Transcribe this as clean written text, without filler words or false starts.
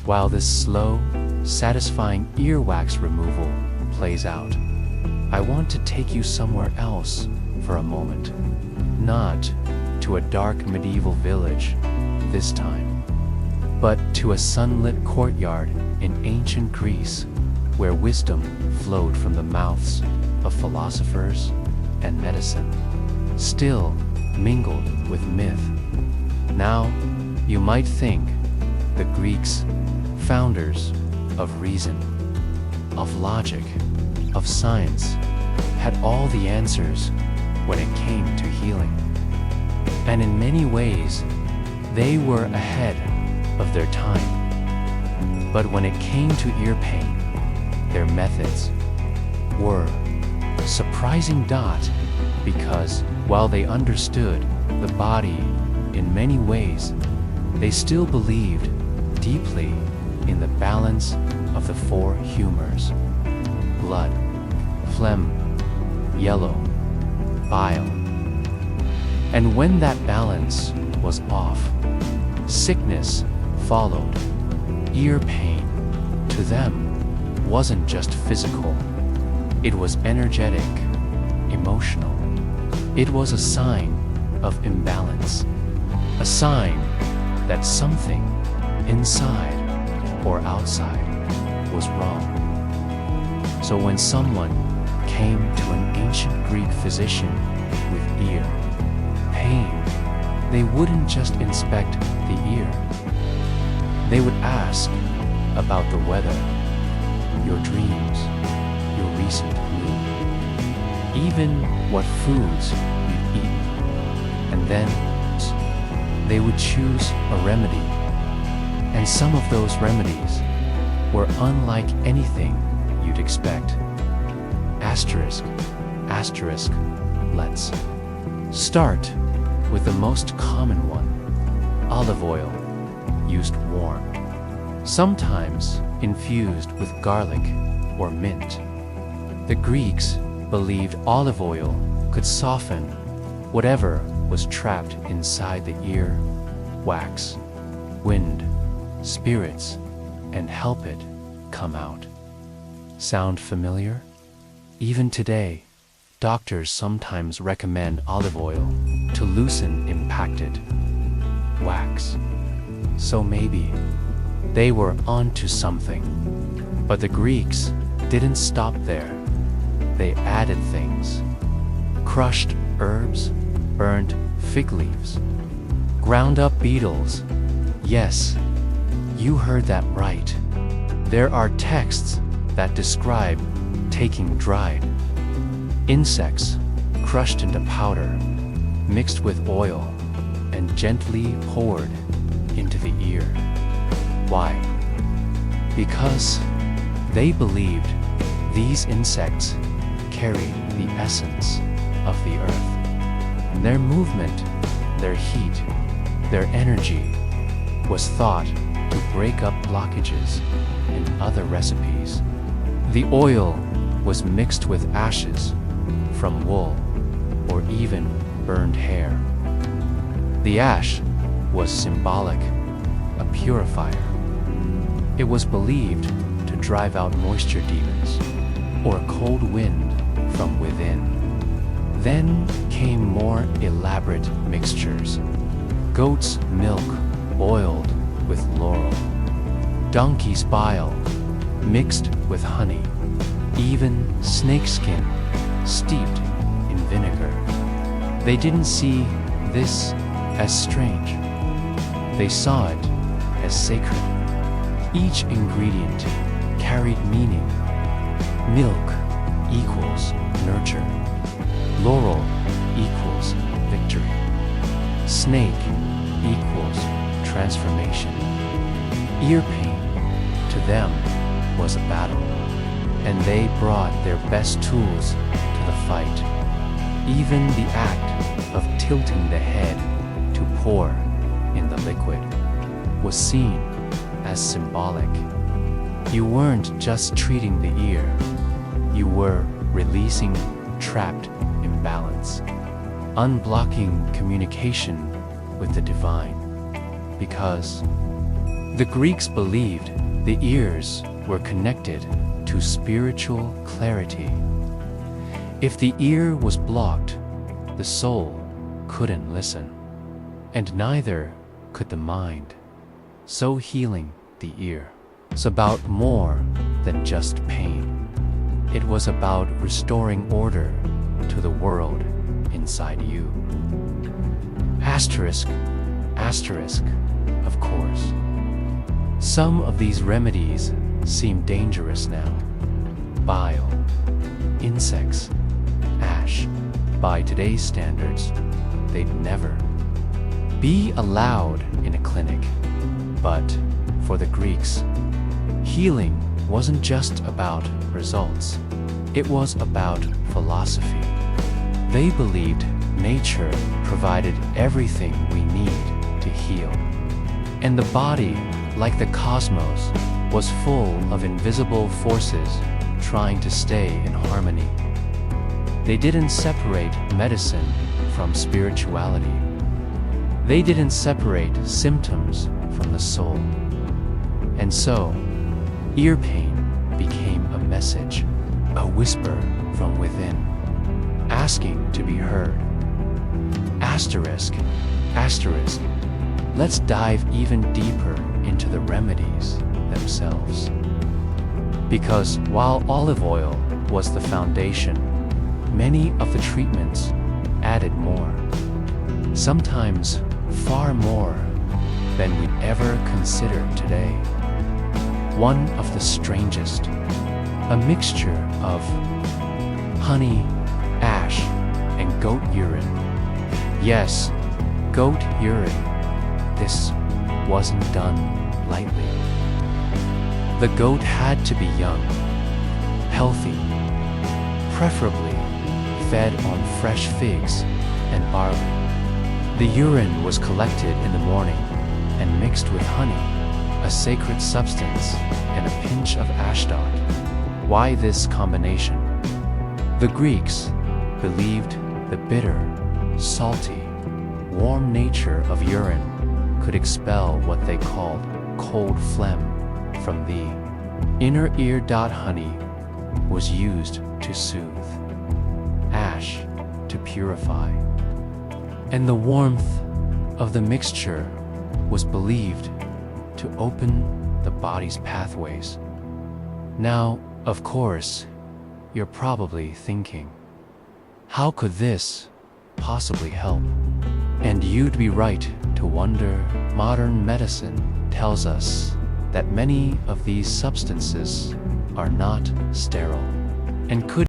While this slow, satisfying earwax removal plays out, I want to take you somewhere else for a moment. Not to a dark medieval village this time, but to a sunlit courtyard in ancient Greece where wisdom flowed from the mouths of philosophers and medicine, still mingled with myth. Now, you might think the Greeks, founders of reason, of logic, of science, had all the answers when it came to healing. And in many ways, they were ahead of their time. But when it came to ear pain, their methods were a surprising dot, because while they understood the body in many ways, they still believed deeply in the balance of the four humors: blood, phlegm, yellow, bile. And when that balance was off, sickness followed. Ear pain, to them, wasn't just physical. It was energetic, emotional. It was a sign of imbalance, a sign that something inside or outside was wrong. So when someone came to an ancient Greek physician with ear pain, they wouldn't just inspect the ear. They would ask about the weather, your dreams, your recent mood, even what foods you've eaten. And then they would choose a remedy. And some of those remedies were unlike anything you'd expect. Asterisk, asterisk, let's start with the most common one: olive oil, used warm, sometimes infused with garlic or mint. The Greeks believed olive oil could soften whatever was trapped inside the ear, wax, wind, spirits, and help it come out. Sound familiar? Even today, doctors sometimes recommend olive oil to loosen impacted wax. So maybe they were onto something. But the Greeks didn't stop there. They added things: crushed herbs, burnt fig leaves, ground up beetles. Yes, you heard that right. There are texts that describe taking dried insects, crushed into powder, mixed with oil, and gently poured into the ear. Why? Because they believed these insects carried the essence of the earth. Their movement, their heat, their energy was thought to break up blockages in other recipes. The oil was mixed with ashes from wool or even burned hair. The ash was symbolic, a purifier. It was believed to drive out moisture demons or a cold wind from within. Then came more elaborate mixtures: goat's milk boiled with laurel, donkey's bile mixed with honey, even snakeskin steeped in vinegar. They didn't see this as strange. They saw it as sacred. Each ingredient carried meaning. Milk equals nurture. Laurel equals victory. Snake equals transformation. Ear pain, to them, was a battle, and they brought their best tools to the fight. Even the act of tilting the head to pour in the liquid was seen as symbolic. You weren't just treating the ear, you were releasing trapped imbalance, unblocking communication with the divine. Because The Greeks believed the ears were connected to spiritual clarity. If the ear was blocked, the soul couldn't listen, and neither could the mind. So healing the ear was about more than just pain. It was about restoring order to the world inside you. Asterisk, asterisk, of course. Some of these remedies seem dangerous now. Bile, insects, ash. By today's standards, they'd never be allowed in a clinic. But for the Greeks, healing wasn't just about results. It was about philosophy. They believed nature provided everything we need to heal. And the body, like the cosmos, was full of invisible forces trying to stay in harmony. They didn't separate medicine from spirituality. They didn't separate symptoms from the soul. And so, ear pain became a message, a whisper from within, asking to be heard. Asterisk, asterisk. Let's dive even deeper into the remedies themselves. Because while olive oil was the foundation, many of the treatments added more. Sometimes far more than we'd ever consider today. One of the strangest, a mixture of honey, ash, and goat urine. Yes, goat urine. This wasn't done lightly. The goat had to be young, healthy, preferably fed on fresh figs and barley. The urine was collected in the morning and mixed with honey, a sacred substance, and a pinch of ashdod. Why this combination? The Greeks believed the bitter, salty, warm nature of urine could expel what they called cold phlegm from the inner ear. Honey was used to soothe, ash to purify, and the warmth of the mixture was believed to open the body's pathways. Now, of course, you're probably thinking, how could this possibly help? And you'd be right to wonder. Modern medicine tells us that many of these substances are not sterile and could